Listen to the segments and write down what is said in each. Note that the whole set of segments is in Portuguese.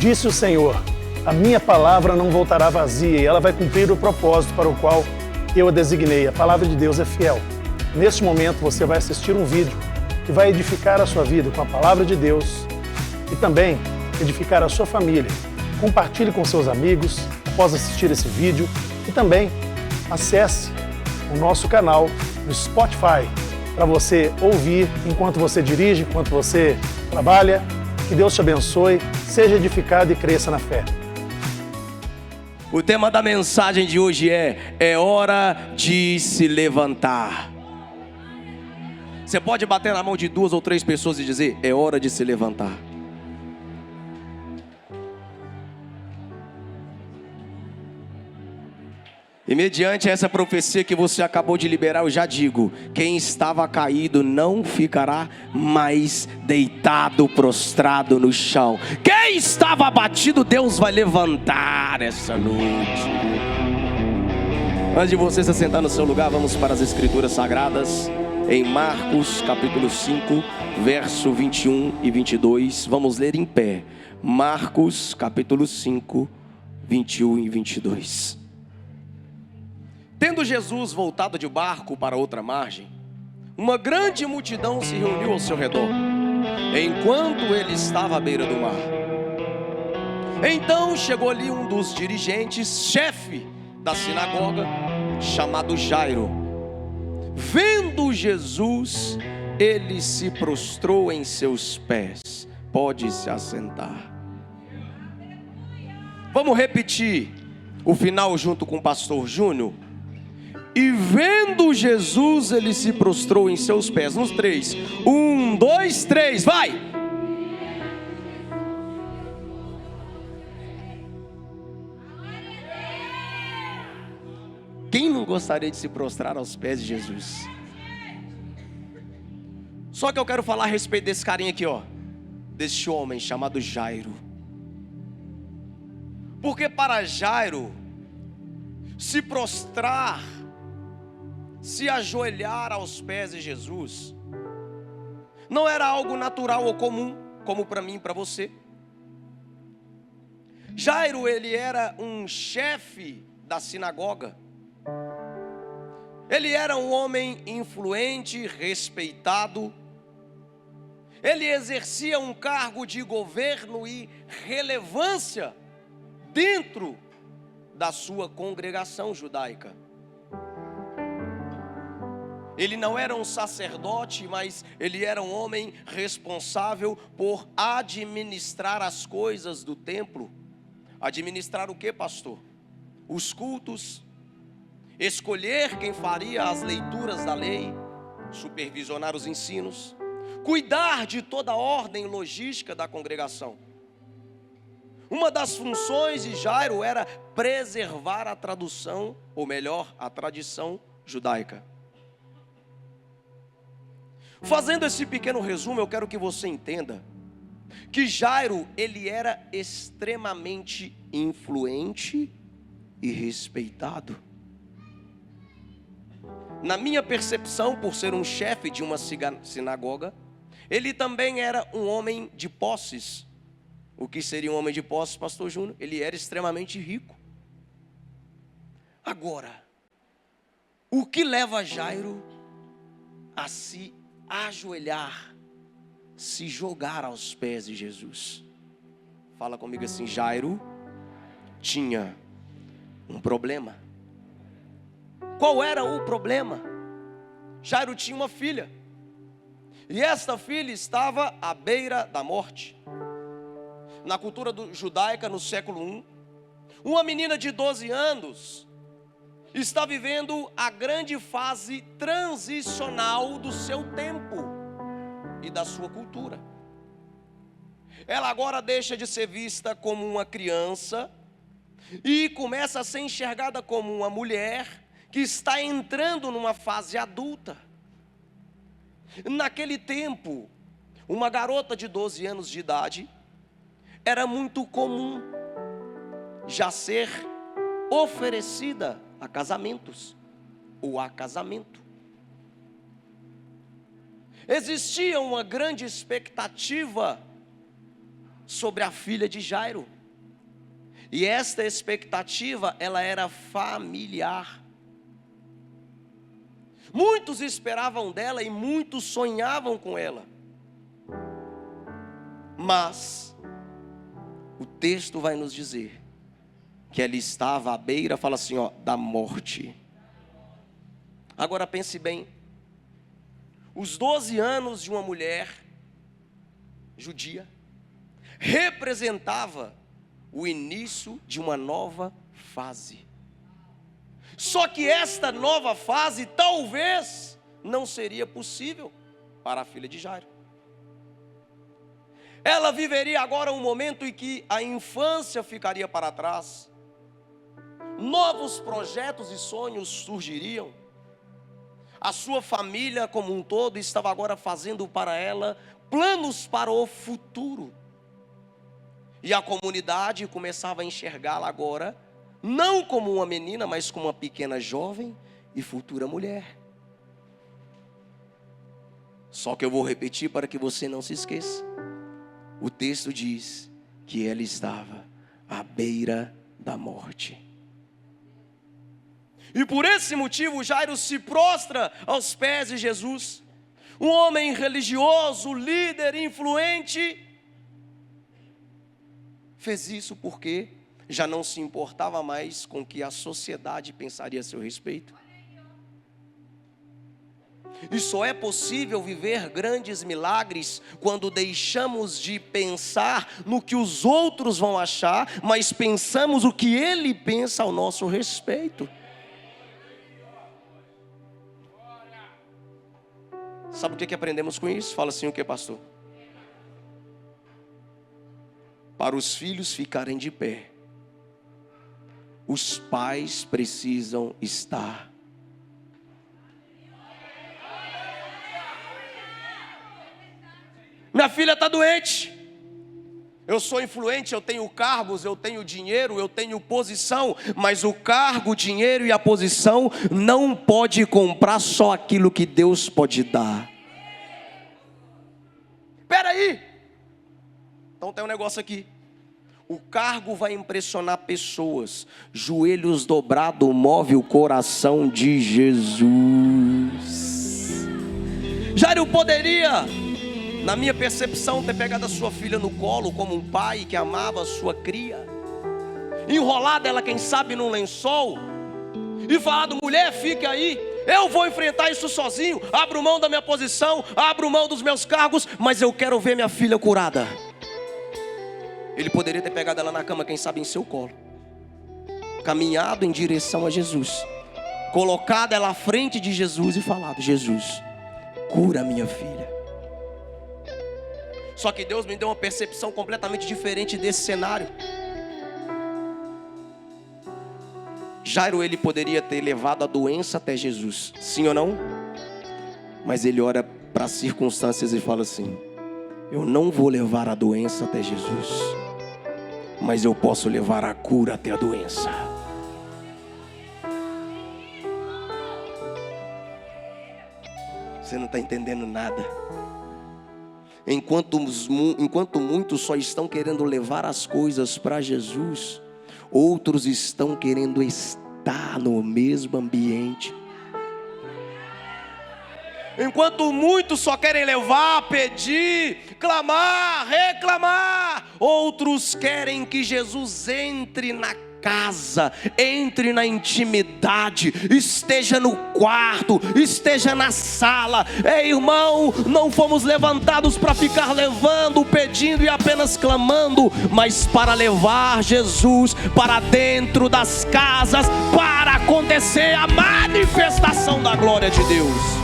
Disse o Senhor: a minha palavra não voltará vazia e ela vai cumprir o propósito para o qual eu a designei. A palavra de Deus é fiel. Neste momento você vai assistir um vídeo que vai edificar a sua vida com a palavra de Deus e também edificar a sua família. Compartilhe com seus amigos após assistir esse vídeo e também acesse o nosso canal no Spotify para você ouvir enquanto você dirige, enquanto você trabalha. Que Deus te abençoe, seja edificado e cresça na fé. O tema da mensagem de hoje é hora de se levantar. Você pode bater na mão de 2 ou 3 pessoas e dizer: é hora de se levantar. E mediante essa profecia que você acabou de liberar, eu já digo: quem estava caído não ficará mais deitado, prostrado no chão. Quem estava abatido, Deus vai levantar essa noite. Antes de você se sentar no seu lugar, vamos para as Escrituras Sagradas. Em Marcos capítulo 5, verso 21 e 22. Vamos ler em pé. Marcos capítulo 5, 21 e 22. Tendo Jesus voltado de barco para outra margem, uma grande multidão se reuniu ao seu redor, enquanto ele estava à beira do mar. Então chegou ali um dos dirigentes, chefe da sinagoga, chamado Jairo. Vendo Jesus, ele se prostrou em seus pés. Pode se assentar. Vamos repetir o final junto com o pastor Júnior. E vendo Jesus, ele se prostrou em seus pés. Nos 3, 1, 2, 3, vai! Quem não gostaria de se prostrar aos pés de Jesus? Só que eu quero falar a respeito desse carinha aqui, ó, desse homem chamado Jairo. Porque para Jairo, se prostrar, se ajoelhar aos pés de Jesus, não era algo natural ou comum, como para mim e para você. Jairo, ele era um chefe da sinagoga. Ele era um homem influente, respeitado. Ele exercia um cargo de governo e relevância dentro da sua congregação judaica. Ele não era um sacerdote, mas ele era um homem responsável por administrar as coisas do templo. Administrar o que, pastor? Os cultos, escolher quem faria as leituras da lei, supervisionar os ensinos, cuidar de toda a ordem logística da congregação. Uma das funções de Jairo era preservar a tradução, ou melhor, a tradição judaica. Fazendo esse pequeno resumo, eu quero que você entenda que Jairo, ele era extremamente influente e respeitado. Na minha percepção, por ser um chefe de uma sinagoga, ele também era um homem de posses. O que seria um homem de posses, pastor Júnior? Ele era extremamente rico. Agora, o que leva Jairo a se ajoelhar, se jogar aos pés de Jesus? Fala comigo assim: Jairo tinha um problema. Qual era o problema? Jairo tinha uma filha, e esta filha estava à beira da morte. Na cultura judaica, no século I, uma menina de 12 anos está vivendo a grande fase transicional do seu tempo e da sua cultura. Ela agora deixa de ser vista como uma criança e começa a ser enxergada como uma mulher que está entrando numa fase adulta. Naquele tempo, uma garota de 12 anos de idade era muito comum já ser oferecida a casamentos ou a casamento. Existia uma grande expectativa sobre a filha de Jairo. E esta expectativa, ela era familiar. Muitos esperavam dela e muitos sonhavam com ela. Mas o texto vai nos dizer que ela estava à beira, fala assim, da morte. Agora pense bem. Os 12 anos de uma mulher judia representava o início de uma nova fase. Só que esta nova fase talvez não seria possível para a filha de Jairo. Ela viveria agora um momento em que a infância ficaria para trás. Novos projetos e sonhos surgiriam. A sua família como um todo estava agora fazendo para ela planos para o futuro. E a comunidade começava a enxergá-la agora, não como uma menina, mas como uma pequena jovem e futura mulher. Só que eu vou repetir para que você não se esqueça. O texto diz que ela estava à beira da morte. E por esse motivo Jairo se prostra aos pés de Jesus. Um homem religioso, líder, influente, fez isso porque já não se importava mais com o que a sociedade pensaria a seu respeito. E só é possível viver grandes milagres quando deixamos de pensar no que os outros vão achar, mas pensamos o que ele pensa ao nosso respeito. Sabe o que aprendemos com isso? Fala assim, o que, pastor? Para os filhos ficarem de pé, os pais precisam estar. Minha filha está doente. Eu sou influente, eu tenho cargos, eu tenho dinheiro, eu tenho posição, mas o cargo, o dinheiro e a posição não pode comprar só aquilo que Deus pode dar. Espera aí. Então tem um negócio aqui. O cargo vai impressionar pessoas. Joelhos dobrados move o coração de Jesus. Jairo poderia, na minha percepção, ter pegado a sua filha no colo como um pai que amava a sua cria, enrolado ela, quem sabe, num lençol, e falado, mulher, fique aí, eu vou enfrentar isso sozinho, abro mão da minha posição, abro mão dos meus cargos, mas eu quero ver minha filha curada. Ele poderia ter pegado ela na cama, quem sabe em seu colo, caminhado em direção a Jesus, colocado ela à frente de Jesus e falado, Jesus, cura minha filha. Só que Deus me deu uma percepção completamente diferente desse cenário. Jairo, ele poderia ter levado a doença até Jesus, sim ou não? Mas ele olha para as circunstâncias e fala assim, eu não vou levar a doença até Jesus, mas eu posso levar a cura até a doença. Você não está entendendo nada. Enquanto muitos só estão querendo levar as coisas para Jesus, outros estão querendo estar no mesmo ambiente. Enquanto muitos só querem levar, pedir, clamar, reclamar, outros querem que Jesus entre na casa, entre na intimidade, esteja no quarto, esteja na sala. Ei, irmão, não fomos levantados para ficar levando, pedindo e apenas clamando, mas para levar Jesus para dentro das casas, para acontecer a manifestação da glória de Deus.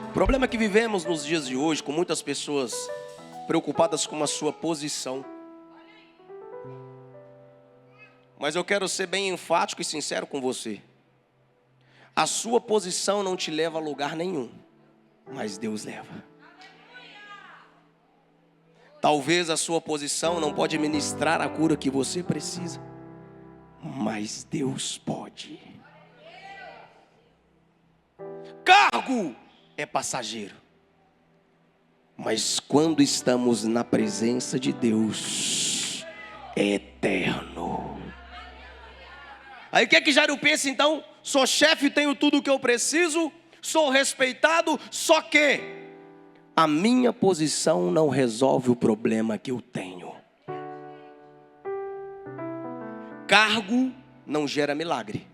O problema é que vivemos nos dias de hoje com muitas pessoas preocupadas com a sua posição. Mas eu quero ser bem enfático e sincero com você. A sua posição não te leva a lugar nenhum, mas Deus leva. Talvez a sua posição não pode ministrar a cura que você precisa, mas Deus pode. cargo é passageiro. Mas quando estamos na presença de Deus, é eterno. Aí o que é que Jairo pensa então? Sou chefe, tenho tudo o que eu preciso, sou respeitado, só que a minha posição não resolve o problema que eu tenho. Cargo não gera milagre,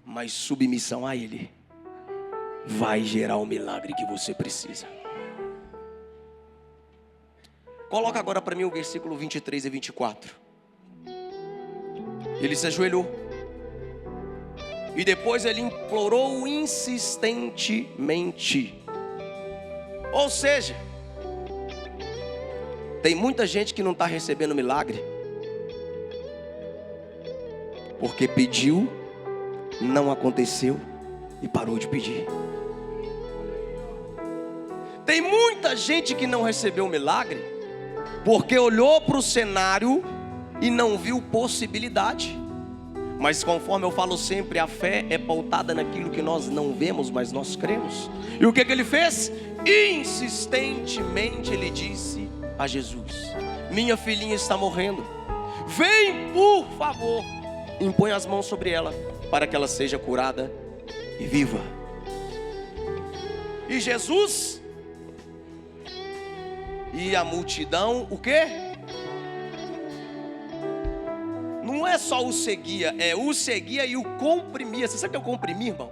mas submissão a ele vai gerar o milagre que você precisa. Coloca agora para mim o versículo 23 e 24. Ele se ajoelhou e depois ele implorou insistentemente. Ou seja, tem muita gente que não está recebendo milagre porque pediu, não aconteceu e parou de pedir. Tem muita gente que não recebeu milagre porque olhou para o cenário e não viu possibilidade. Mas conforme eu falo sempre, a fé é pautada naquilo que nós não vemos, mas nós cremos. E o que ele fez? Insistentemente ele disse a Jesus: minha filhinha está morrendo, vem por favor, impõe as mãos sobre ela, para que ela seja curada e viva. E Jesus e a multidão, o quê? Não é só o seguia, é o seguia e o comprimia. Você sabe o que é o comprimir, irmão?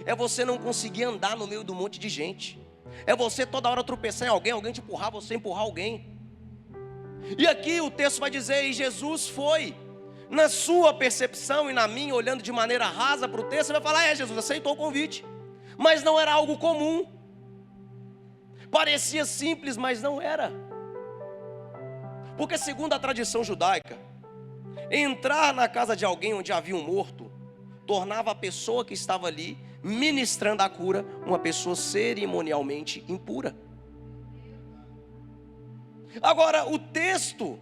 É você não conseguir andar no meio de um monte de gente. É você toda hora tropeçar em alguém, alguém te empurrar, você empurrar alguém. E aqui o texto vai dizer, e Jesus foi, na sua percepção e na minha, olhando de maneira rasa para o texto, você vai falar, Jesus aceitou o convite. Mas não era algo comum. Parecia simples, mas não era. Porque segundo a tradição judaica, entrar na casa de alguém onde havia um morto tornava a pessoa que estava ali ministrando a cura uma pessoa cerimonialmente impura. Agora o texto,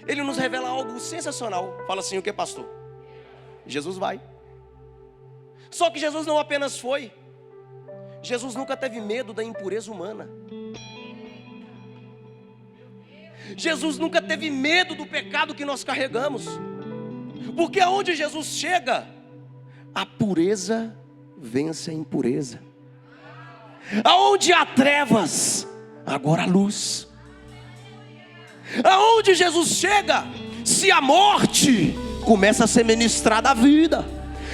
ele nos revela algo sensacional. Fala assim, o que, pastor? Jesus vai. Só que Jesus não apenas foi, Jesus nunca teve medo da impureza humana. Jesus nunca teve medo do pecado que nós carregamos. Porque aonde Jesus chega, a pureza vence a impureza. Aonde há trevas, agora há luz. Aonde Jesus chega, se há morte, começa a ser ministrada a vida.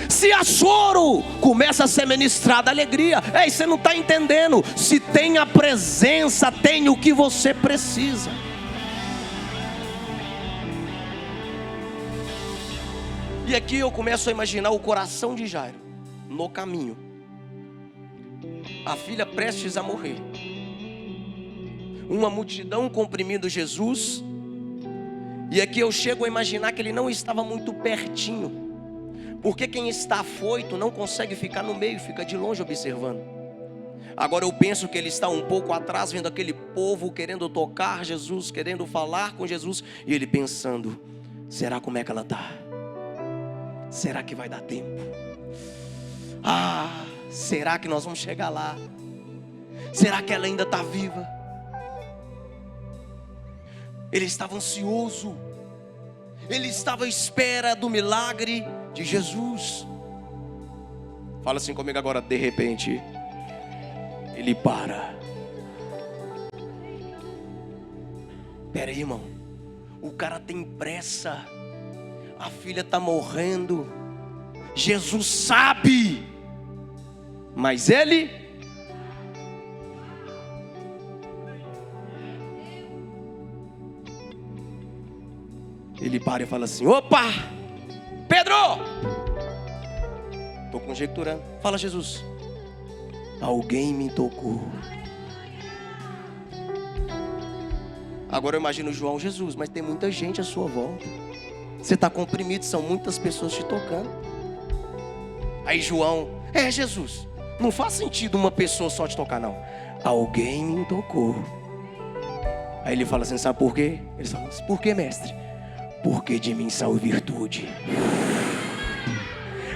Se há choro, começa a ser ministrada a alegria. Ei, você não está entendendo. Se tem a presença, tem o que você precisa. E aqui eu começo a imaginar o coração de Jairo no caminho. A filha prestes a morrer. Uma multidão comprimindo Jesus. E aqui eu chego a imaginar que ele não estava muito pertinho. Porque quem está afoito não consegue ficar no meio, fica de longe observando. Agora eu penso que ele está um pouco atrás, vendo aquele povo querendo tocar Jesus, querendo falar com Jesus. E ele pensando, será como é que ela está? Será que vai dar tempo? Será que nós vamos chegar lá? Será que ela ainda está viva? Ele estava ansioso. Ele estava à espera do milagre de Jesus. Fala assim comigo agora, de repente ele para. Pera aí, irmão, o cara tem pressa, a filha está morrendo, Jesus sabe, mas ele para e fala assim, opa, Pedro, estou conjecturando, fala Jesus, alguém me tocou. Agora eu imagino João, Jesus, mas tem muita gente à sua volta, você está comprimido, são muitas pessoas te tocando. Aí João, Jesus, não faz sentido uma pessoa só te tocar não, alguém me tocou. Aí ele fala assim, sabe por quê? Ele fala assim, por quê, mestre? Porque de mim saiu virtude.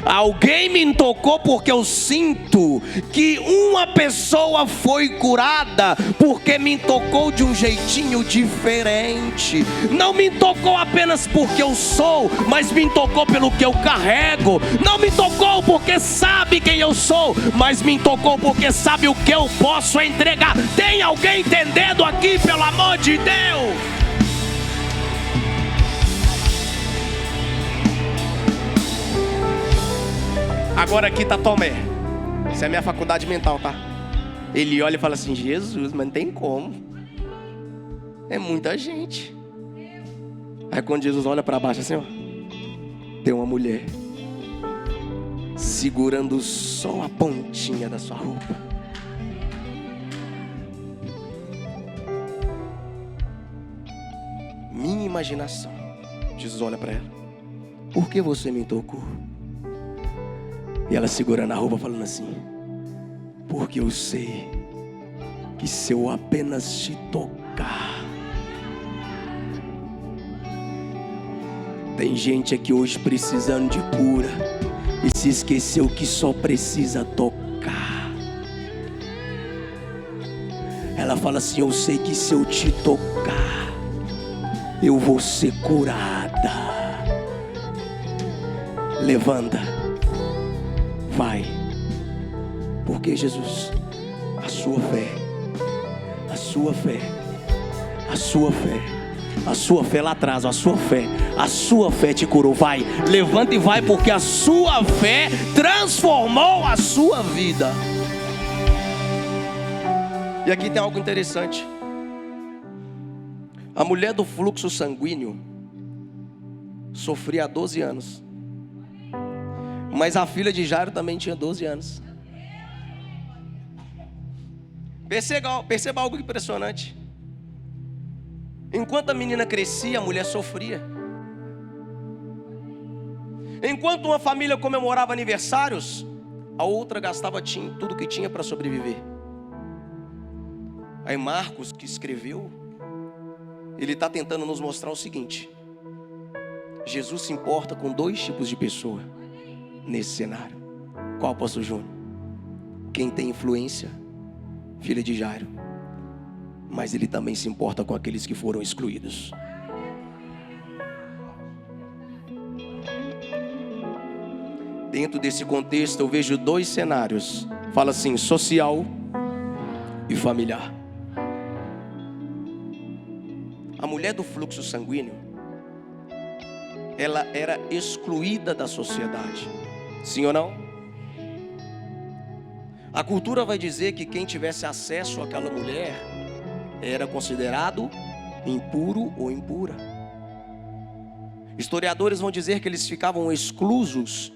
Alguém me tocou porque eu sinto que uma pessoa foi curada porque me tocou de um jeitinho diferente. Não me tocou apenas porque eu sou, mas me tocou pelo que eu carrego. Não me tocou porque sabe quem eu sou, mas me tocou porque sabe o que eu posso entregar. Tem alguém entendendo aqui, pelo amor de Deus? Agora aqui tá Tomé. Isso é minha faculdade mental, tá? Ele olha e fala assim: Jesus, mas não tem como. É muita gente. Aí quando Jesus olha para baixo assim, ó, tem uma mulher segurando só a pontinha da sua roupa. Minha imaginação. Jesus olha para ela: por que você me tocou? E ela segurando a roupa falando assim: porque eu sei que se eu apenas te tocar. Tem gente aqui hoje precisando de cura e se esqueceu que só precisa tocar. Ela fala assim: eu sei que se eu te tocar, eu vou ser curada. Levanta, vai. Porque Jesus, a sua fé, a sua fé, a sua fé, a sua fé lá atrás, a sua fé te curou. Vai, levanta e vai, porque a sua fé transformou a sua vida. E aqui tem algo interessante. A mulher do fluxo sanguíneo sofria há 12 anos. Mas a filha de Jairo também tinha 12 anos. Perceba algo impressionante. Enquanto a menina crescia, a mulher sofria. Enquanto uma família comemorava aniversários, a outra gastava tudo que tinha para sobreviver. Aí Marcos, que escreveu, ele está tentando nos mostrar o seguinte: Jesus se importa com dois tipos de pessoa nesse cenário. Qual, pastor Júnior? Quem tem influência, filha de Jairo. Mas ele também se importa com aqueles que foram excluídos. Dentro desse contexto eu vejo dois cenários. Fala assim: social e familiar. A mulher do fluxo sanguíneo, ela era excluída da sociedade. Sim ou não? A cultura vai dizer que quem tivesse acesso àquela mulher era considerado impuro ou impura. Historiadores vão dizer que eles ficavam exclusos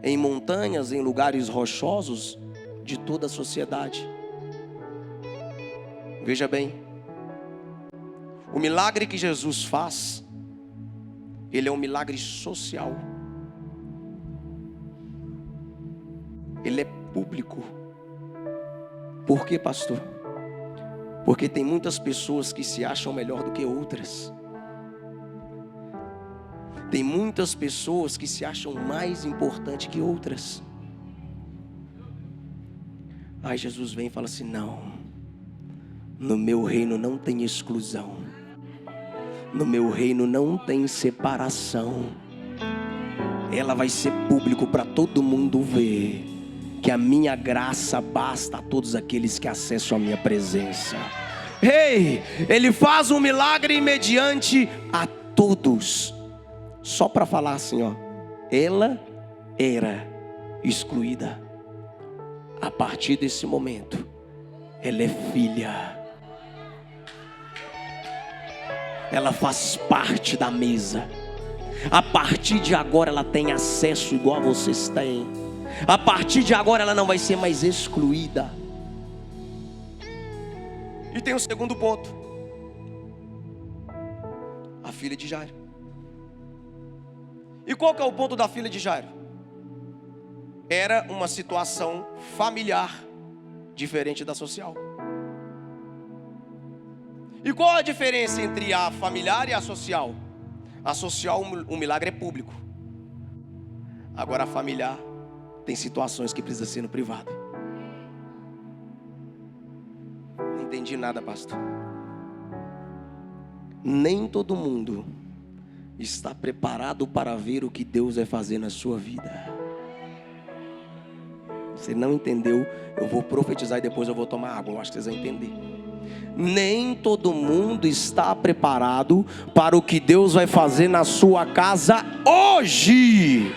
em montanhas, em lugares rochosos de toda a sociedade. Veja bem, o milagre que Jesus faz, ele é um milagre social. Ele é público. Por quê, pastor? Porque tem muitas pessoas que se acham melhor do que outras. Tem muitas pessoas que se acham mais importante que outras. Aí Jesus vem e fala assim: não, no meu reino não tem exclusão, no meu reino não tem separação. Ela vai ser público para todo mundo ver que a minha graça basta a todos aqueles que acessam a minha presença. Ei, ele faz um milagre mediante a todos. Só para falar assim, ó, ela era excluída. A partir desse momento, ela é filha. Ela faz parte da mesa. A partir de agora ela tem acesso igual a vocês têm. A partir de agora ela não vai ser mais excluída. E tem o segundo ponto: a filha de Jairo. E qual que é o ponto da filha de Jairo? Era uma situação familiar diferente da social. E qual a diferença entre a familiar e a social? A social, o milagre é público. Agora a familiar tem situações que precisa ser no privado. Não entendi nada, pastor. Nem todo mundo está preparado para ver o que Deus vai fazer na sua vida. Você não entendeu? Eu vou profetizar e depois eu vou tomar água. Eu acho que vocês vão entender. Nem todo mundo está preparado para o que Deus vai fazer na sua casa hoje.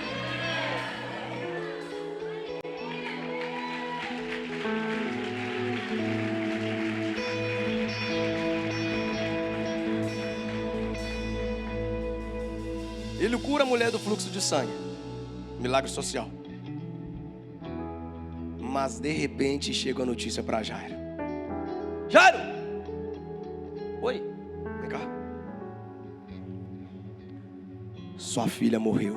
Ele cura a mulher do fluxo de sangue. Milagre social. Mas de repente chega a notícia para Jairo. Jairo! Oi, vem cá. Sua filha morreu.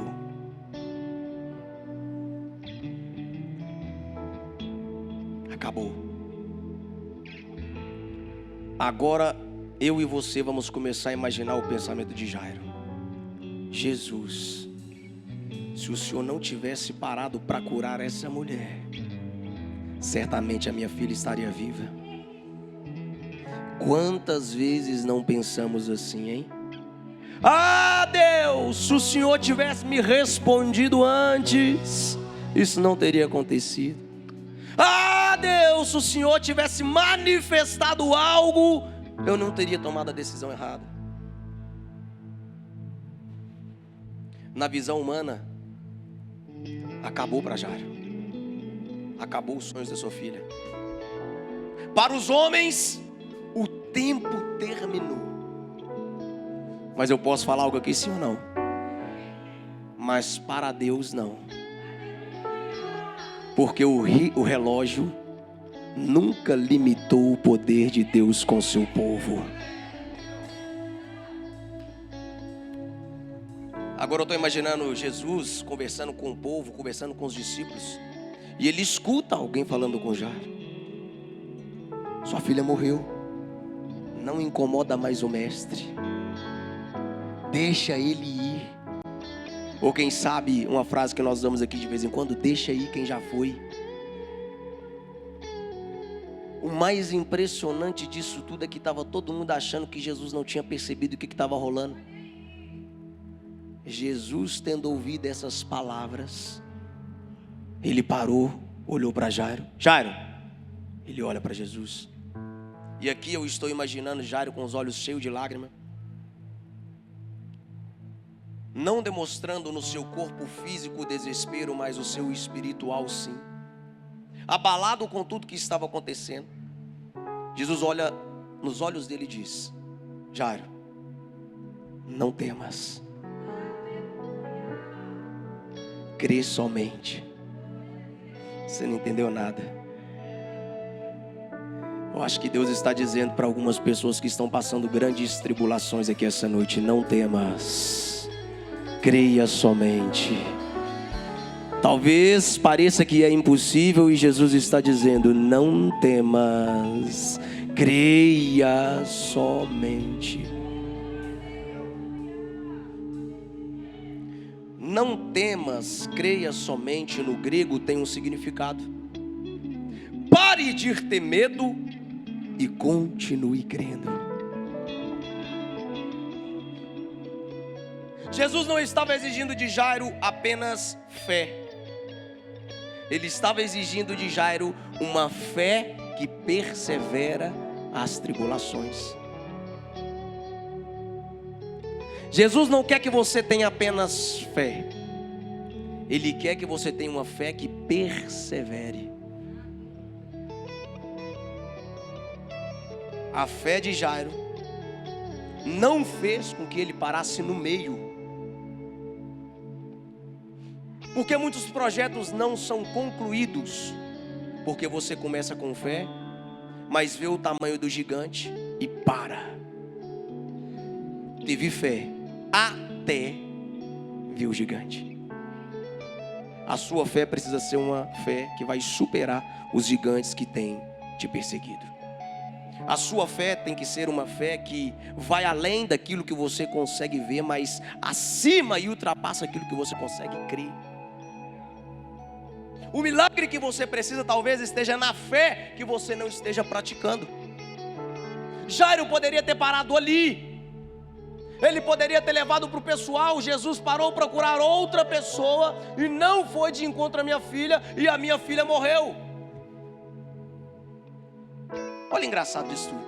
Acabou. Agora eu e você vamos começar a imaginar o pensamento de Jairo. Jesus, se o Senhor não tivesse parado para curar essa mulher, certamente a minha filha estaria viva. Quantas vezes não pensamos assim, hein? Ah, Deus, se o Senhor tivesse me respondido antes, isso não teria acontecido. Ah, Deus, se o Senhor tivesse manifestado algo, eu não teria tomado a decisão errada. Na visão humana, acabou para Jairo. Acabou os sonhos da sua filha. Para os homens, o tempo terminou. Mas eu posso falar algo aqui, sim ou não? Mas para Deus não. Porque o relógio nunca limitou o poder de Deus com seu povo. Agora eu estou imaginando Jesus conversando com o povo, conversando com os discípulos. E ele escuta alguém falando com Jairo. Sua filha morreu. Não incomoda mais o mestre. Deixa ele ir. Ou quem sabe, uma frase que nós usamos aqui de vez em quando: deixa ir quem já foi. O mais impressionante disso tudo é que estava todo mundo achando que Jesus não tinha percebido o que estava rolando. Jesus, tendo ouvido essas palavras, ele parou, olhou para Jairo. Jairo, ele olha para Jesus. E aqui eu estou imaginando Jairo com os olhos cheios de lágrimas, não demonstrando no seu corpo físico o desespero, mas o seu espiritual sim. Abalado com tudo que estava acontecendo, Jesus olha nos olhos dele e diz: Jairo, não temas. Crê somente. Você não entendeu nada. Eu acho que Deus está dizendo para algumas pessoas que estão passando grandes tribulações aqui essa noite: não temas, creia somente. Talvez pareça que é impossível e Jesus está dizendo: não temas, creia somente. Não temas, creia somente, no grego tem um significado: pare de ter medo e continue crendo. Jesus não estava exigindo de Jairo apenas fé. Ele estava exigindo de Jairo uma fé que persevera as tribulações. Jesus não quer que você tenha apenas fé. Ele quer que você tenha uma fé que persevere. A fé de Jairo não fez com que ele parasse no meio. Porque muitos projetos não são concluídos porque você começa com fé, mas vê o tamanho do gigante e para. Teve fé até ver o gigante. A sua fé precisa ser uma fé que vai superar os gigantes que têm te perseguido. A sua fé tem que ser uma fé que vai além daquilo que você consegue ver, mas acima e ultrapassa aquilo que você consegue crer. O milagre que você precisa talvez esteja na fé que você não esteja praticando. Jairo poderia ter parado ali. Ele poderia ter levado para o pessoal. Jesus parou para procurar outra pessoa e não foi de encontro à minha filha, e a minha filha morreu. Olha engraçado disso tudo.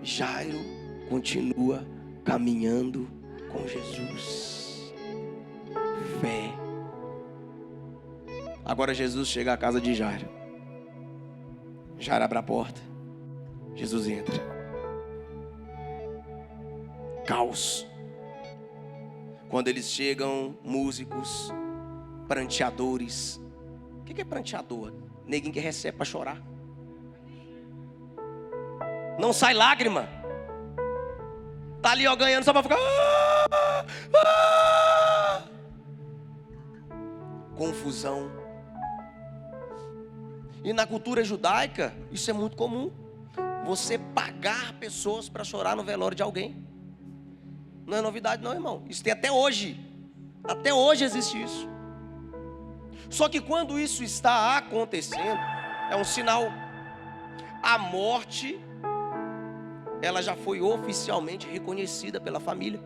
Jairo continua caminhando com Jesus. Fé. Agora Jesus chega à casa de Jairo. Jairo abre a porta. Jesus entra. Caos. Quando eles chegam, músicos, pranteadores. O que é pranteador? Neguinho que recebe para chorar. Não sai lágrima. Tá ali ó, ganhando só para ficar. Confusão. E na cultura judaica, isso é muito comum. Você pagar pessoas para chorar no velório de alguém. Não é novidade não, irmão. Isso tem até hoje. Até hoje existe isso. Só que quando isso está acontecendo, é um sinal. A morte, ela já foi oficialmente reconhecida pela família.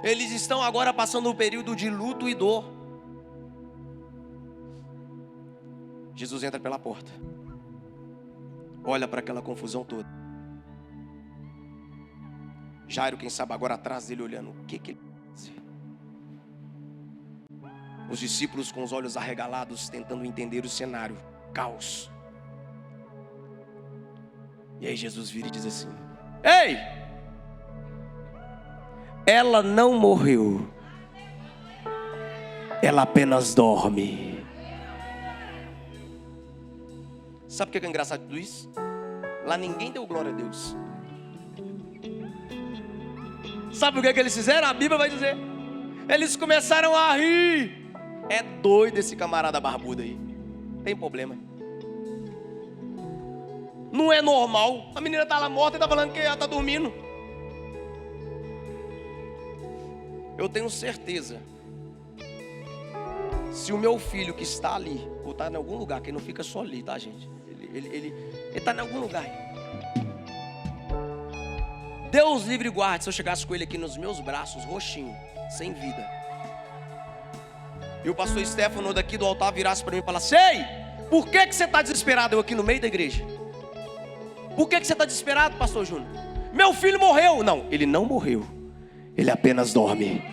Eles estão agora passando um período de luto e dor. Jesus entra pela porta. Olha para aquela confusão toda. Jairo, quem sabe agora atrás dele olhando. O que ele faz? Os discípulos com os olhos arregalados tentando entender o cenário. Caos. E aí Jesus vira e diz assim: ei! Ela não morreu. Ela apenas dorme. Sabe o que é engraçado de tudo isso? Lá ninguém deu glória a Deus. Sabe o que eles fizeram? A Bíblia vai dizer. Eles começaram a rir. É doido esse camarada barbudo aí. Tem problema. Não é normal. A menina está lá morta e está falando que ela está dormindo. Eu tenho certeza. Se o meu filho que está ali, ou está em algum lugar, que ele não fica só ali, tá, gente? Ele está em algum lugar. Deus livre e guarde se eu chegasse com ele aqui nos meus braços, roxinho, sem vida. E o pastor Stefano daqui do altar virasse para mim e falasse: ei, por que você está desesperado? Eu aqui no meio da igreja. Por que você está desesperado, pastor Júnior? Meu filho morreu. Não, ele não morreu. Ele apenas dorme.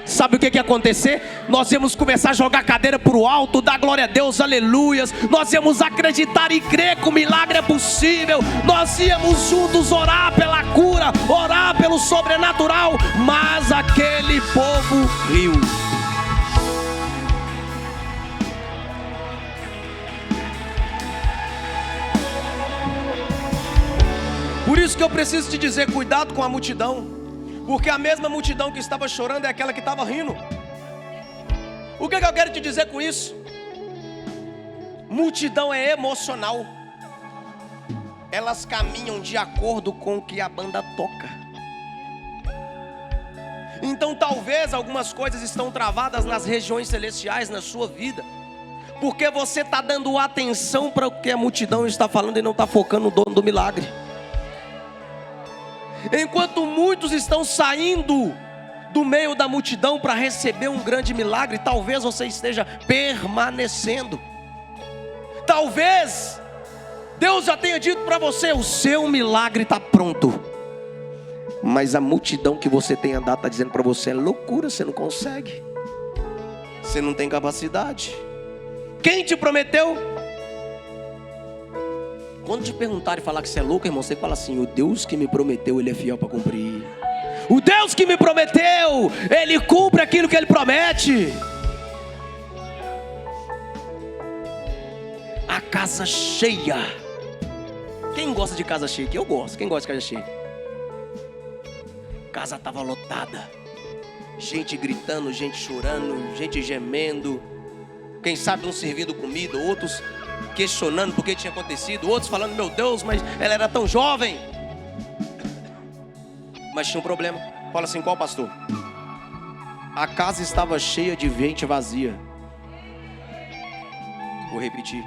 Sabe o que ia acontecer? Nós íamos começar a jogar a cadeira para o alto, dar glória a Deus, aleluias. Nós íamos acreditar e crer que o milagre é possível. Nós íamos juntos orar pela cura, orar pelo sobrenatural. Mas aquele povo riu. Por isso que eu preciso te dizer, cuidado com a multidão. Porque a mesma multidão que estava chorando é aquela que estava rindo. O que eu quero te dizer com isso? Multidão é emocional. Elas caminham de acordo com o que a banda toca. Então talvez algumas coisas estão travadas nas regiões celestiais na sua vida, porque você está dando atenção para o que a multidão está falando e não está focando no dono do milagre. Enquanto muitos estão saindo do meio da multidão para receber um grande milagre, talvez você esteja permanecendo. Talvez Deus já tenha dito para você: o seu milagre está pronto. Mas a multidão que você tem andado está dizendo para você: é loucura, você não consegue. Você não tem capacidade. Quem te prometeu? Quando te perguntarem e falar que você é louco, irmão, você fala assim: o Deus que me prometeu, Ele é fiel para cumprir. O Deus que me prometeu, Ele cumpre aquilo que Ele promete. A casa cheia. Quem gosta de casa cheia aqui? Eu gosto. Quem gosta de casa cheia? A casa estava lotada. Gente gritando, gente chorando, gente gemendo. Quem sabe uns servindo comida, outros questionando por que tinha acontecido, outros falando: meu Deus, mas ela era tão jovem. Mas tinha um problema. Fala assim: qual, pastor? A casa estava cheia de gente vazia. Vou repetir.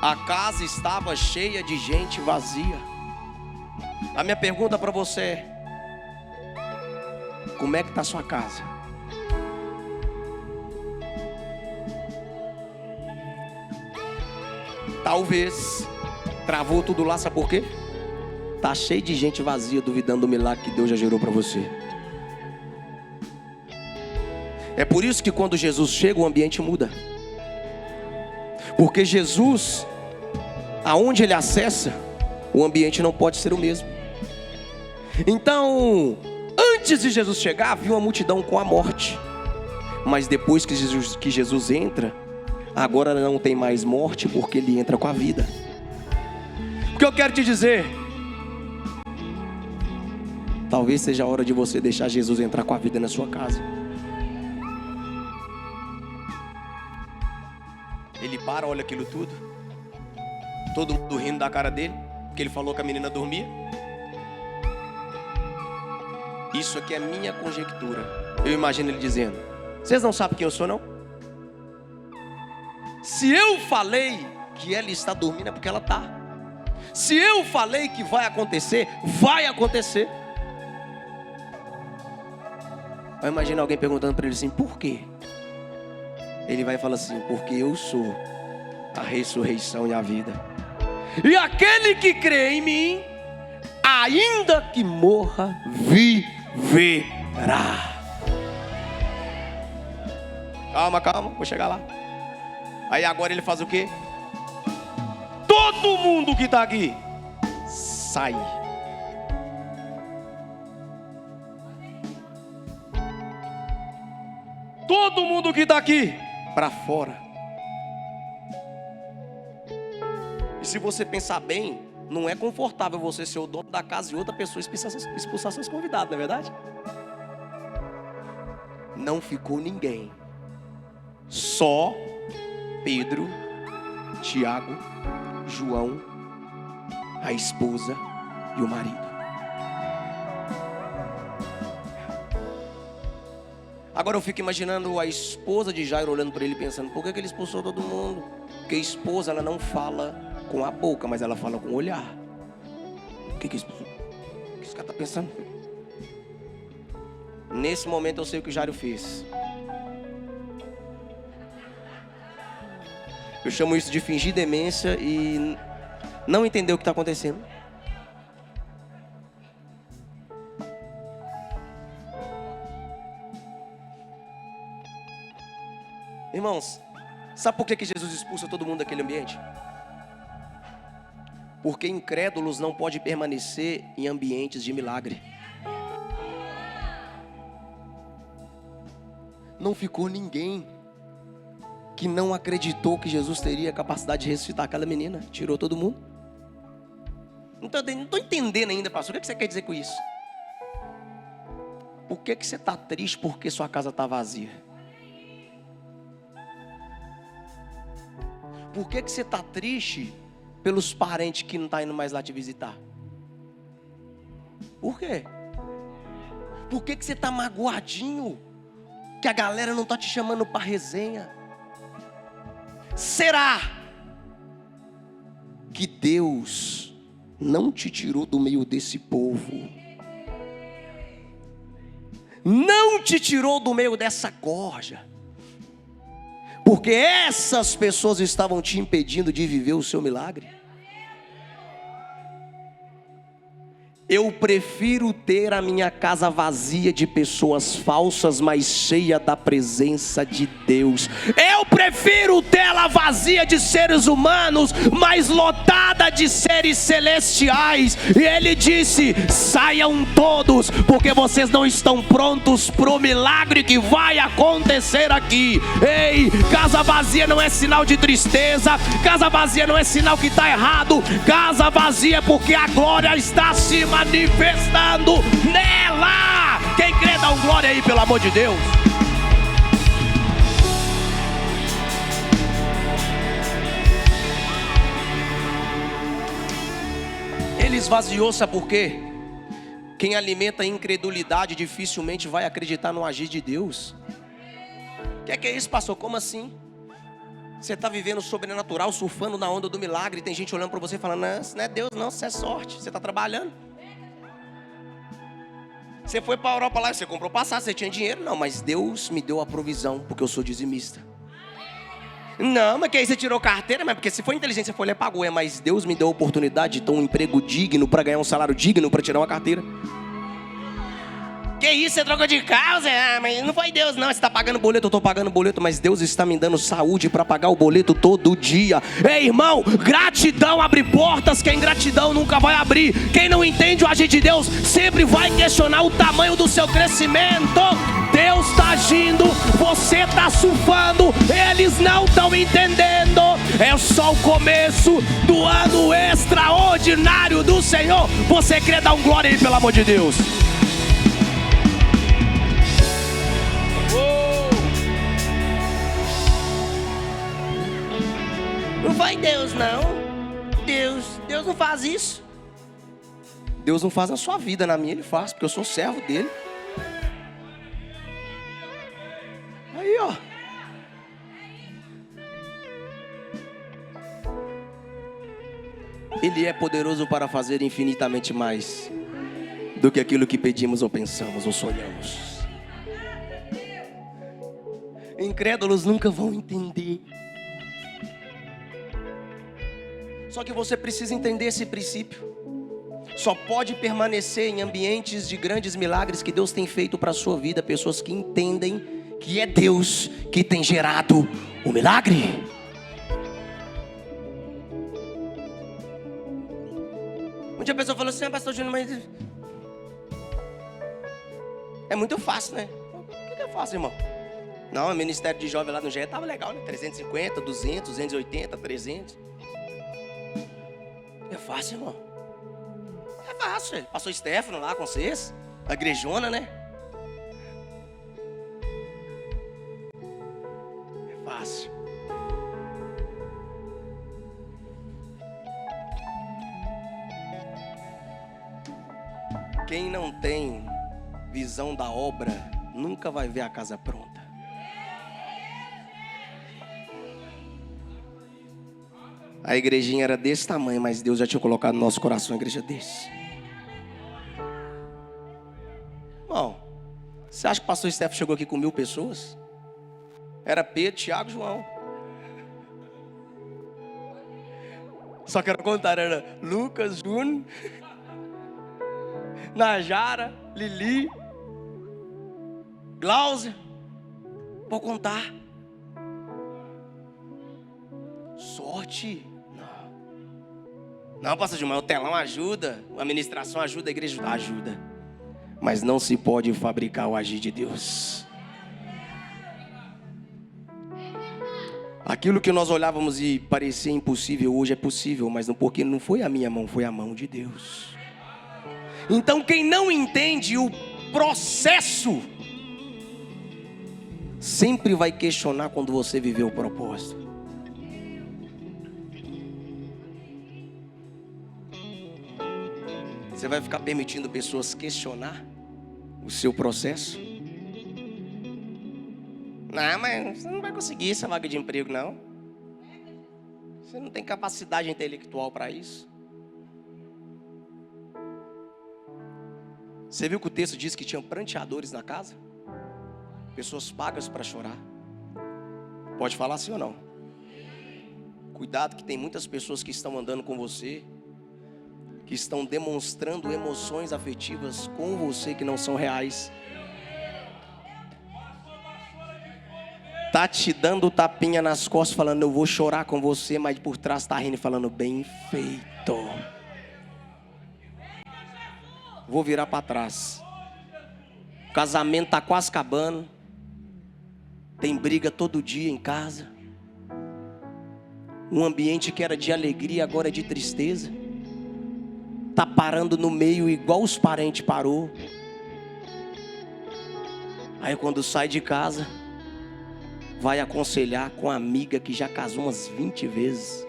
A casa estava cheia de gente vazia. A minha pergunta para você é: como é que está a sua casa? Talvez travou tudo lá, sabe por quê? Tá cheio de gente vazia, duvidando do milagre que Deus já gerou para você. É por isso que quando Jesus chega, o ambiente muda. Porque Jesus, aonde ele acessa, o ambiente não pode ser o mesmo. Então, antes de Jesus chegar, havia uma multidão com a morte. Mas depois que Jesus entra, agora não tem mais morte, porque ele entra com a vida. O que eu quero te dizer? Talvez seja a hora de você deixar Jesus entrar com a vida na sua casa. Ele para, olha aquilo tudo. Todo mundo rindo da cara dele, porque ele falou que a menina dormia. Isso aqui é minha conjectura. Eu imagino ele dizendo: vocês não sabem quem eu sou, não? Se eu falei que ela está dormindo, é porque ela está. Se eu falei que vai acontecer, vai acontecer. Eu imagino alguém perguntando para ele assim: por quê? Ele vai falar assim: porque eu sou a ressurreição e a vida. E aquele que crê em mim, ainda que morra, viverá. Calma, vou chegar lá. Aí agora ele faz o quê? Todo mundo que está aqui sai. Todo mundo que está aqui para fora. E se você pensar bem, não é confortável você ser o dono da casa e outra pessoa expulsar seus convidados, não é verdade? Não ficou ninguém. Só Pedro, Tiago, João, a esposa e o marido. Agora eu fico imaginando a esposa de Jairo olhando para ele pensando: por que ele expulsou todo mundo? Porque a esposa, ela não fala com a boca, mas ela fala com o olhar. O que esse cara está pensando? Nesse momento eu sei o que Jairo fez. Eu chamo isso de fingir demência e não entender o que está acontecendo. Irmãos, sabe por que Jesus expulsa todo mundo daquele ambiente? Porque incrédulos não podem permanecer em ambientes de milagre. Não ficou ninguém que não acreditou que Jesus teria a capacidade de ressuscitar aquela menina. Tirou todo mundo. Não estou entendendo ainda, pastor. O que você quer dizer com isso? Por que você está triste porque sua casa está vazia? Por que você está triste pelos parentes que não estão indo mais lá te visitar? Por quê? Por que você está magoadinho que a galera não está te chamando para resenha? Será que Deus não te tirou do meio desse povo? Não te tirou do meio dessa corja? Porque essas pessoas estavam te impedindo de viver o seu milagre? Eu prefiro ter a minha casa vazia de pessoas falsas, mas cheia da presença de Deus. Eu prefiro tê-la vazia de seres humanos, mas lotada de seres celestiais. E ele disse: saiam todos, porque vocês não estão prontos para o milagre que vai acontecer aqui. Ei, casa vazia não é sinal de tristeza. Casa vazia não é sinal que está errado. Casa vazia é porque a glória está acima manifestando nela. Quem crê, dá um glória aí, pelo amor de Deus. Ele esvaziou, sabe por quê? Quem alimenta a incredulidade dificilmente vai acreditar no agir de Deus. O que é isso, pastor? Como assim? Você está vivendo o sobrenatural, surfando na onda do milagre, e tem gente olhando para você falando, não, isso não é Deus não, isso é sorte, você está trabalhando. Você foi para a Europa lá, você comprou passagem, você tinha dinheiro, não, mas Deus me deu a provisão, porque eu sou dizimista. Não, mas que aí você tirou carteira, mas porque se for inteligente, você foi lá e pagou, mas Deus me deu a oportunidade de ter um emprego digno, para ganhar um salário digno, para tirar uma carteira. Que isso, você trocou de carro, mas não foi Deus não, você está pagando boleto, eu estou pagando boleto, mas Deus está me dando saúde para pagar o boleto todo dia. Ei, irmão, gratidão abre portas que a ingratidão nunca vai abrir. Quem não entende o agir de Deus sempre vai questionar o tamanho do seu crescimento. Deus está agindo, você está surfando, eles não estão entendendo. É só o começo do ano extraordinário do Senhor. Você crê, dá um glória aí, pelo amor de Deus. Não vai Deus não. Deus não faz isso. Deus não faz na sua vida, na minha Ele faz, porque eu sou servo dele. Aí, ó. Ele é poderoso para fazer infinitamente mais do que aquilo que pedimos ou pensamos ou sonhamos. Incrédulos nunca vão entender. Só que você precisa entender esse princípio. Só pode permanecer em ambientes de grandes milagres que Deus tem feito para a sua vida pessoas que entendem que é Deus que tem gerado o milagre. Um dia a pessoa falou assim, pastor Júnior, mas é muito fácil, né? O que é fácil, irmão? Não, o ministério de jovem lá no GE estava legal, né? 350, 200, 280, 300. É fácil, irmão. É fácil. Pastor Stefano lá com vocês. A igrejona, né? É fácil. Quem não tem visão da obra nunca vai ver a casa pronta. A igrejinha era desse tamanho, mas Deus já tinha colocado no nosso coração uma igreja desse. Bom, você acha que o pastor Stefano chegou aqui com 1000 pessoas? Era Pedro, Tiago, João. Só que era contrário, era Lucas, Júnior, Najara, Lili, Glaucia. Vou contar. Sorte. Não, pastor Gilmar, o telão ajuda, a administração ajuda, a igreja ajuda. Mas não se pode fabricar o agir de Deus. Aquilo que nós olhávamos e parecia impossível, hoje é possível, mas não, porque não foi a minha mão, foi a mão de Deus. Então quem não entende o processo, sempre vai questionar quando você viver o propósito. Você vai ficar permitindo pessoas questionar o seu processo? Não, mas você não vai conseguir essa vaga de emprego, não. Você não tem capacidade intelectual para isso. Você viu que o texto diz que tinham pranteadores na casa? Pessoas pagas para chorar. Pode falar sim ou não? Cuidado que tem muitas pessoas que estão andando com você, que estão demonstrando emoções afetivas com você que não são reais. Tá te dando tapinha nas costas falando, eu vou chorar com você, mas por trás tá rindo e falando, bem feito. Vou virar para trás. O casamento tá quase acabando. Tem briga todo dia em casa. Um ambiente que era de alegria agora é de tristeza. Tá parando no meio igual os parentes parou. Aí quando sai de casa, vai aconselhar com a amiga que já casou umas 20 vezes.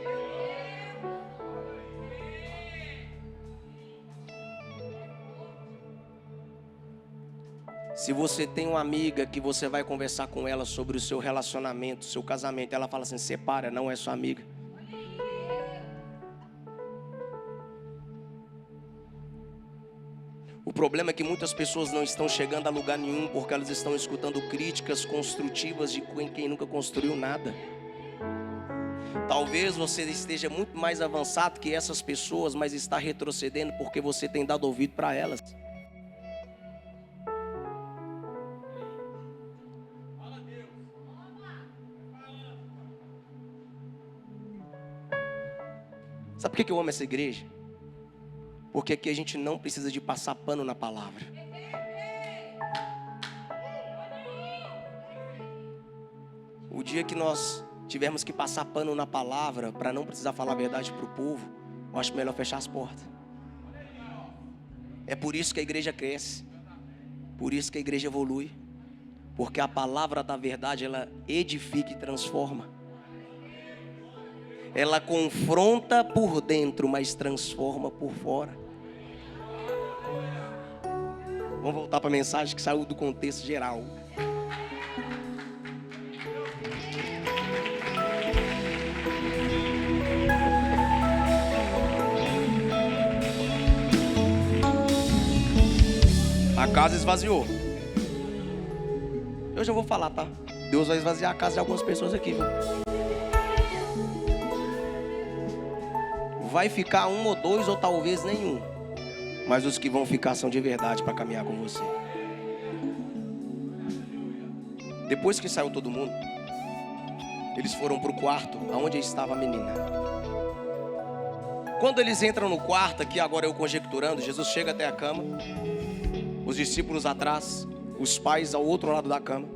Se você tem uma amiga que você vai conversar com ela sobre o seu relacionamento, seu casamento, ela fala assim, separa, não é sua amiga. O problema é que muitas pessoas não estão chegando a lugar nenhum porque elas estão escutando críticas construtivas de quem nunca construiu nada. Talvez você esteja muito mais avançado que essas pessoas, mas está retrocedendo porque você tem dado ouvido para elas. Sabe por que eu amo essa igreja? Porque aqui a gente não precisa de passar pano na palavra. O dia que nós tivermos que passar pano na palavra para não precisar falar a verdade para o povo, eu acho melhor fechar as portas. É por isso que a igreja cresce, por isso que a igreja evolui, porque a palavra da verdade ela edifica e transforma. Ela confronta por dentro, mas transforma por fora. Vamos voltar para a mensagem que saiu do contexto geral. A casa esvaziou. Eu já vou falar, tá? Deus vai esvaziar a casa de algumas pessoas aqui, viu? Vai ficar um ou dois ou talvez nenhum, mas os que vão ficar são de verdade para caminhar com você. Depois que saiu todo mundo, eles foram para o quarto onde estava a menina. Quando eles entram no quarto, aqui agora eu conjecturando, Jesus chega até a cama, os discípulos atrás, os pais ao outro lado da cama.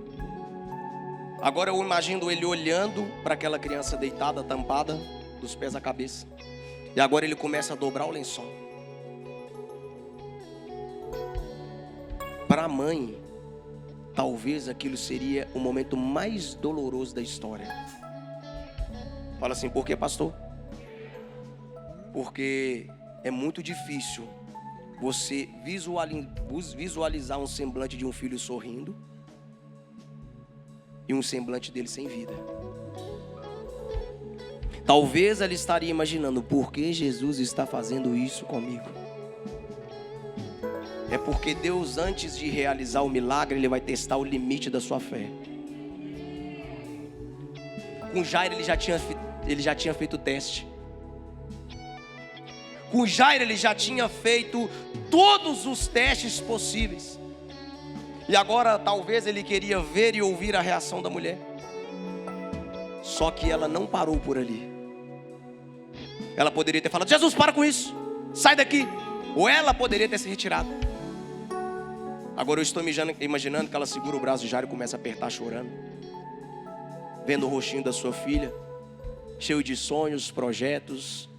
Agora eu imagino ele olhando para aquela criança deitada, tampada, dos pés à cabeça. E agora ele começa a dobrar o lençol. Para a mãe, talvez aquilo seria o momento mais doloroso da história. Fala assim, por quê, pastor? Porque é muito difícil você visualizar um semblante de um filho sorrindo e um semblante dele sem vida. Talvez ela estaria imaginando, por que Jesus está fazendo isso comigo? É porque Deus, antes de realizar o milagre, Ele vai testar o limite da sua fé. Com Jairo ele já tinha feito o teste. Com Jairo ele já tinha feito todos os testes possíveis. E agora talvez ele queria ver e ouvir a reação da mulher. Só que ela não parou por ali. Ela poderia ter falado, Jesus, para com isso, sai daqui. Ou ela poderia ter se retirado. Agora eu estou imaginando que ela segura o braço de Jairo e começa a apertar chorando, vendo o rostinho da sua filha, cheio de sonhos, projetos.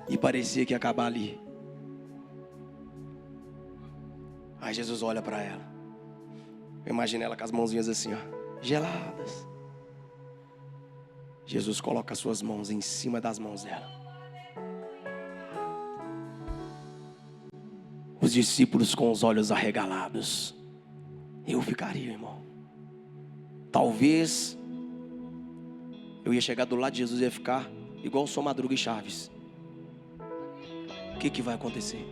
E parecia que ia acabar ali. Aí Jesus olha para ela. Eu imagino ela com as mãozinhas assim, ó, geladas. Jesus coloca as suas mãos em cima das mãos dela. Os discípulos com os olhos arregalados. Eu ficaria, irmão. Talvez eu ia chegar do lado de Jesus e ia ficar igual o São Madruga e Chaves. O que vai acontecer?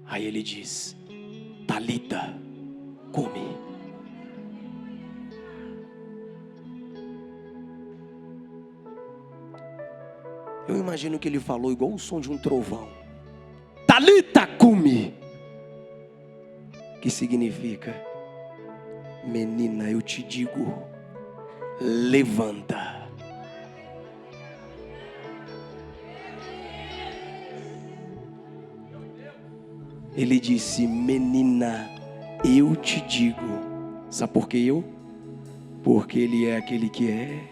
Aí ele diz, Talita, come. Eu imagino que ele falou igual o som de um trovão. Talita, come. Que significa, menina, eu te digo, levanta. Ele disse, menina, eu te digo. Sabe por que eu? Porque Ele é aquele que é,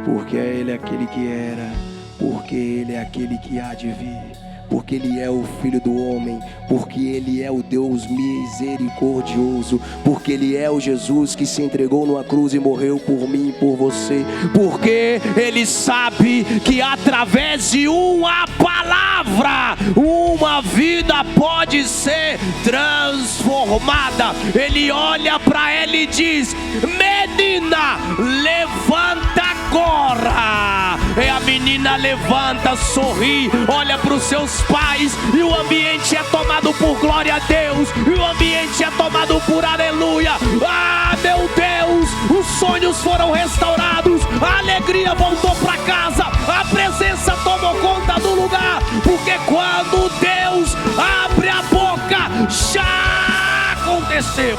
porque Ele é aquele que era, porque Ele é aquele que há de vir, porque Ele é o Filho do homem, porque Ele é o Deus misericordioso, porque Ele é o Jesus que se entregou numa cruz e morreu por mim e por você, porque Ele sabe que através de uma palavra, uma vida pode ser transformada. Ele olha para ela e diz: menina, levanta agora. E a menina levanta, sorri, olha para os seus pais, e o ambiente é tomado por glória a Deus, e o ambiente é tomado por aleluia. Ah, meu Deus, os sonhos foram restaurados, a alegria voltou para casa, a presença tomou conta do lugar, porque quando Deus abre a boca, já aconteceu.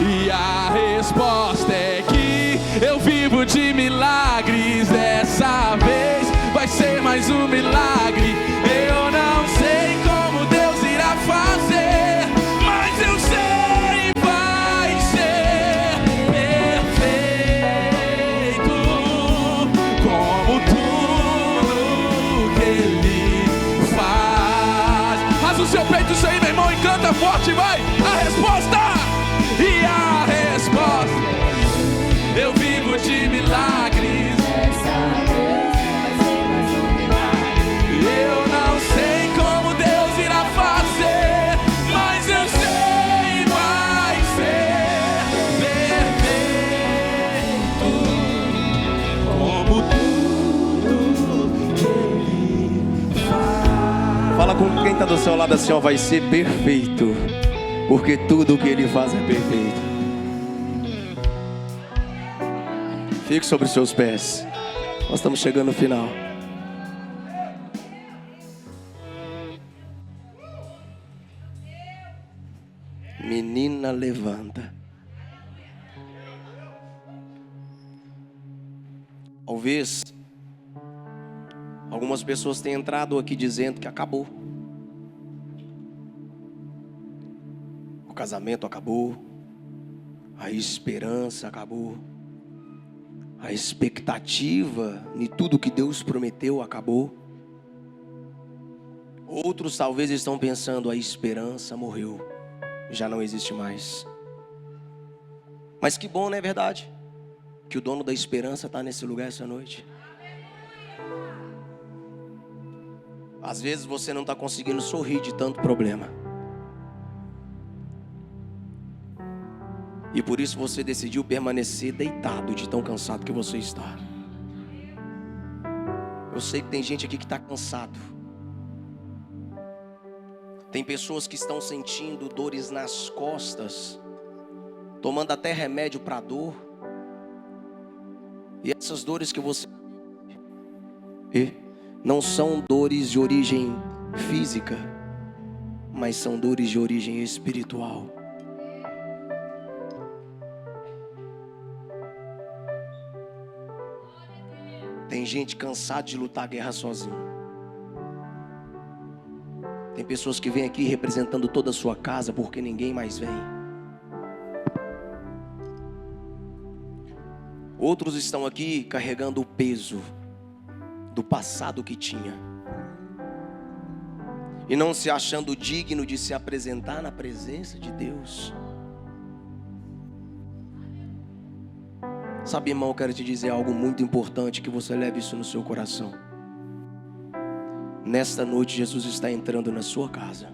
E a resposta é que eu vivo de milagres. Dessa vez vai ser mais um milagre. Eu não sei como Deus irá fazer, mas eu sei, vai ser perfeito, como tudo que Ele faz. Rasga o seu peito, isso aí, meu irmão, e canta forte, vai. A resposta. E a resposta, eu vivo de milagres. Eu não sei como Deus irá fazer, mas eu sei, vai ser perfeito, como tudo que Ele faz. Fala com quem está do seu lado assim, ó, vai ser perfeito, porque tudo o que Ele faz é perfeito. Fique sobre os seus pés. Nós estamos chegando no final. Menina, levanta. Talvez algumas pessoas tenham entrado aqui dizendo que acabou. O casamento acabou, a esperança acabou, a expectativa de tudo que Deus prometeu acabou. Outros talvez estão pensando: a esperança morreu, já não existe mais. Mas que bom, não é verdade? Que o dono da esperança está nesse lugar essa noite. Às vezes você não está conseguindo sorrir de tanto problema, e por isso você decidiu permanecer deitado de tão cansado que você está. Eu sei que tem gente aqui que está cansado. Tem pessoas que estão sentindo dores nas costas, tomando até remédio para dor. E essas dores que você não são dores de origem física, mas são dores de origem espiritual. Tem gente cansada de lutar a guerra sozinho. Tem pessoas que vêm aqui representando toda a sua casa porque ninguém mais vem. Outros estão aqui carregando o peso do passado que tinha e não se achando digno de se apresentar na presença de Deus. Sabe, irmão, eu quero te dizer algo muito importante, que você leve isso no seu coração. Nesta noite, Jesus está entrando na sua casa.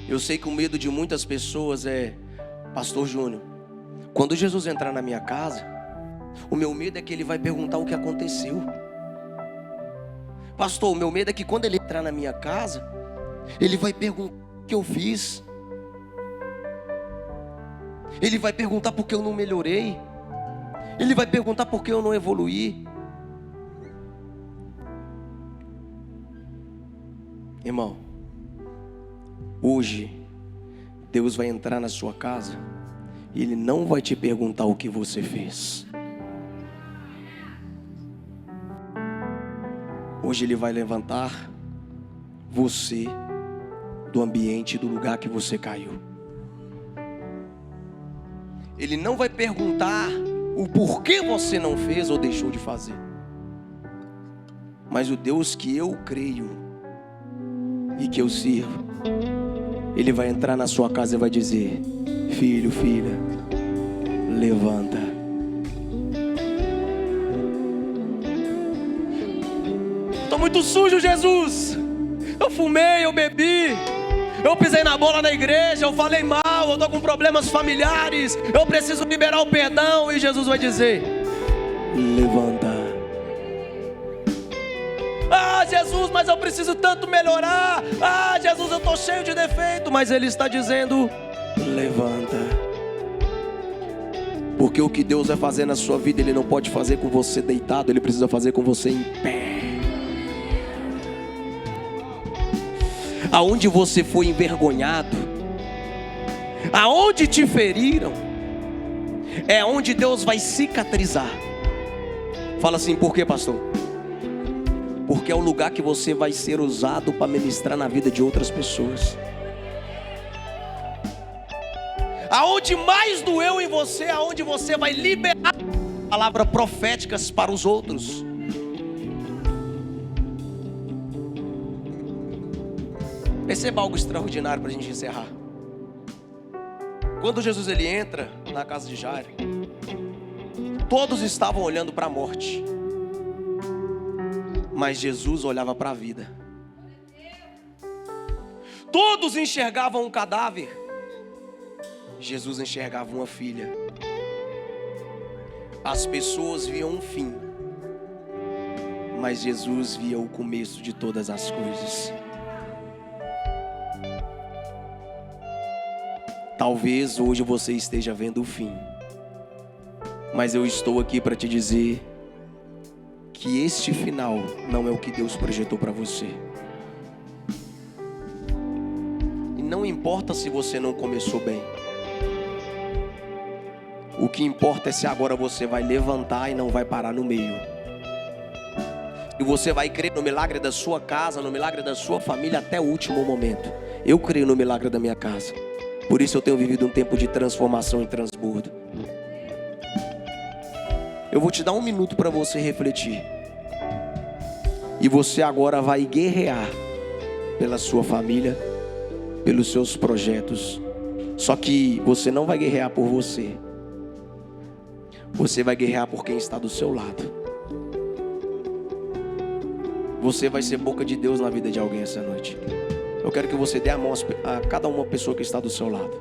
Eu sei que o medo de muitas pessoas é: Pastor Júnior, quando Jesus entrar na minha casa, o meu medo é que Ele vai perguntar o que aconteceu. Pastor, o meu medo é que quando Ele entrar na minha casa, Ele vai perguntar o que eu fiz. Ele vai perguntar por que eu não melhorei. Ele vai perguntar por que eu não evoluí. Irmão, hoje Deus vai entrar na sua casa e Ele não vai te perguntar o que você fez. Hoje Ele vai levantar você do ambiente, do lugar que você caiu. Ele não vai perguntar o porquê você não fez ou deixou de fazer. Mas o Deus que eu creio e que eu sirvo, Ele vai entrar na sua casa e vai dizer: filho, filha, levanta. Estou muito sujo, Jesus. Eu fumei, eu bebi, eu pisei na bola na igreja, eu falei mal, eu estou com problemas familiares, eu preciso liberar o perdão. E Jesus vai dizer: levanta. Ah, Jesus, mas eu preciso tanto melhorar. Ah, Jesus, eu estou cheio de defeito. Mas Ele está dizendo: levanta. Porque o que Deus vai fazer na sua vida, Ele não pode fazer com você deitado, Ele precisa fazer com você em pé. Aonde você foi envergonhado, aonde te feriram, é onde Deus vai cicatrizar. Fala assim: por quê, pastor? Porque é o lugar que você vai ser usado para ministrar na vida de outras pessoas. Aonde mais doeu em você, aonde você vai liberar palavras proféticas para os outros. Perceba algo extraordinário para a gente encerrar. Quando Jesus ele entra na casa de Jairo, todos estavam olhando para a morte, mas Jesus olhava para a vida. Todos enxergavam um cadáver, Jesus enxergava uma filha. As pessoas viam um fim, mas Jesus via o começo de todas as coisas. Talvez hoje você esteja vendo o fim, mas eu estou aqui para te dizer que este final não é o que Deus projetou para você. E não importa se você não começou bem. O que importa é se agora você vai levantar e não vai parar no meio. E você vai crer no milagre da sua casa, no milagre da sua família até o último momento. Eu creio no milagre da minha casa. Por isso eu tenho vivido um tempo de transformação e transbordo. Eu vou te dar 1 minuto para você refletir. E você agora vai guerrear pela sua família, pelos seus projetos. Só que você não vai guerrear por você. Você vai guerrear por quem está do seu lado. Você vai ser boca de Deus na vida de alguém essa noite. Eu quero que você dê a mão a cada uma pessoa que está do seu lado.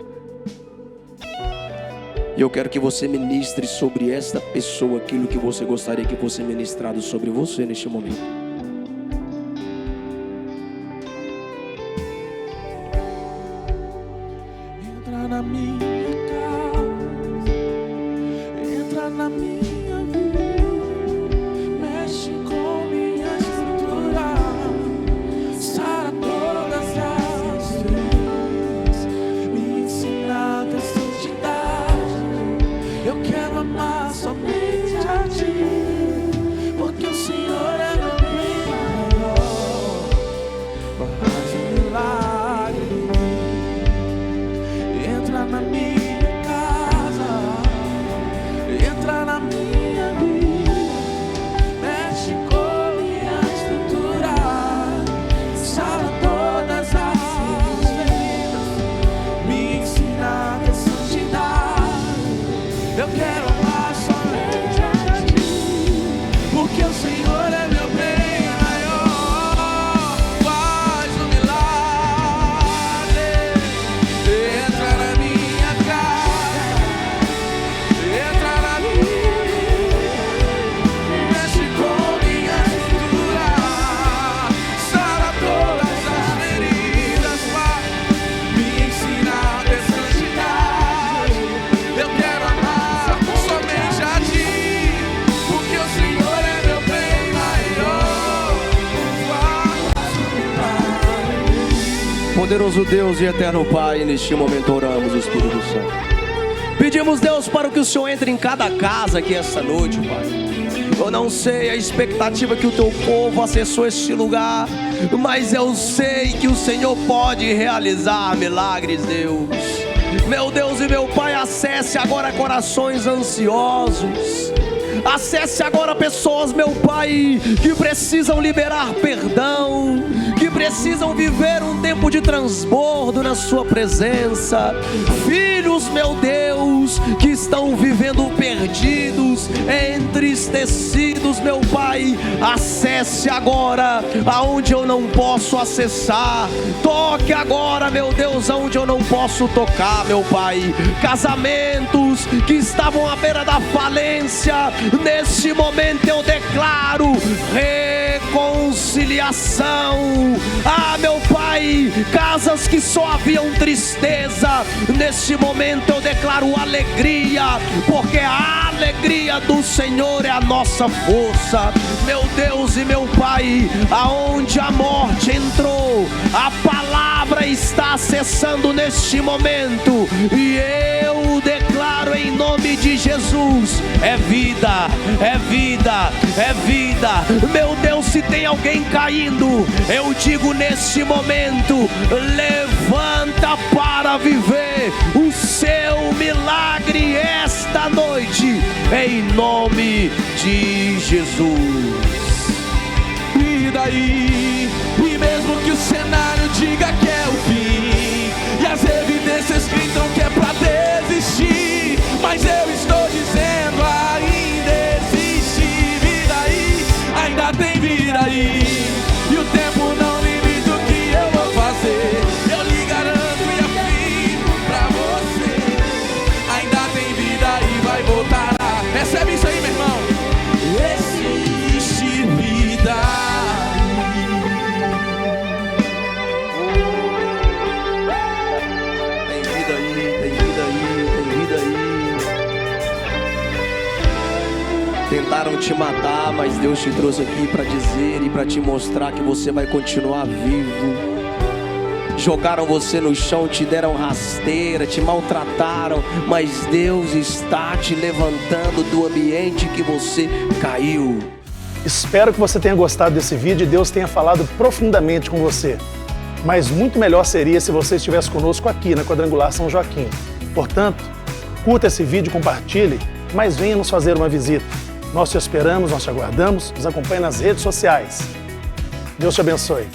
E eu quero que você ministre sobre esta pessoa aquilo que você gostaria que fosse ministrado sobre você neste momento. Entra na minha casa, entra na minha vida, mexe com minha estrutura, sara todas as feridas, me ensina a ter santidade. Eu quero amar somente a Ti, porque o Senhor é meu bem maior. Faz um milagre. Entra na minha casa, entra na minha vida, mexe com minha estrutura, sara todas as feridas, me ensina a ter santidade. Eu quero amar somente a Ti, porque o Senhor é meu bem maior. Faz um milagre. Entra na minha casa, entra na minha vida, mexe com minha estrutura, sara todas as feridas, Pai, me ensina a ter santidade. Eu quero amar somente a Ti, porque o Senhor é meu bem maior. Faz um milagre. Poderoso Deus e eterno Pai, neste momento oramos, Espírito Santo. Pedimos, Deus, para que o Senhor entre em cada casa aqui esta noite, Pai. Eu não sei a expectativa que o Teu povo acessou este lugar, mas eu sei que o Senhor pode realizar milagres, Deus. Meu Deus e meu Pai, acesse Acesse agora corações ansiosos. Acesse agora pessoas, meu Pai, que precisam liberar perdão, que precisam viver um tempo de transbordo na sua presença. Filhos, meu Deus, que estão vivendo perdidos, entristecidos, meu Pai. Acesse agora aonde eu não posso acessar. Toque agora, meu Deus, aonde eu não posso tocar, meu Pai. Casamentos que estavam à beira da falência, neste momento eu declaro reconciliação. Ah, meu Pai, casas que só haviam tristeza, neste momento eu declaro alegria, porque a alegria do Senhor é a nossa força. Meu Deus e meu Pai, aonde a morte entrou, a palavra está acessando neste momento, e eu declaro em nome de Jesus: é vida, é vida, é vida. Meu Deus, se tem alguém caindo, eu digo neste momento: levanta para viver o seu milagre esta noite, em nome de Jesus. E daí? E mesmo que o cenário diga que é o fim, e as evidências gritam que é pra desistir, mas eu estou dizendo: ainda existe vida aí, ainda tem vida aí. E o tempo não limita o que eu vou fazer, eu lhe garanto e afirmo pra você: ainda tem vida aí, vai voltar. Recebe isso aí, meu irmão. Existe vida. Tem vida aí, tem vida aí, tem vida aí. Tentaram te matar, mas Deus te trouxe aqui para dizer e para te mostrar que você vai continuar vivo. Jogaram você no chão, te deram rasteira, te maltrataram, mas Deus está te levantando do ambiente que você caiu. Espero que você tenha gostado desse vídeo e Deus tenha falado profundamente com você. Mas muito melhor seria se você estivesse conosco aqui na Quadrangular São Joaquim. Portanto, curta esse vídeo, compartilhe, mas venha nos fazer uma visita. Nós te esperamos, nós te aguardamos, nos acompanhe nas redes sociais. Deus te abençoe.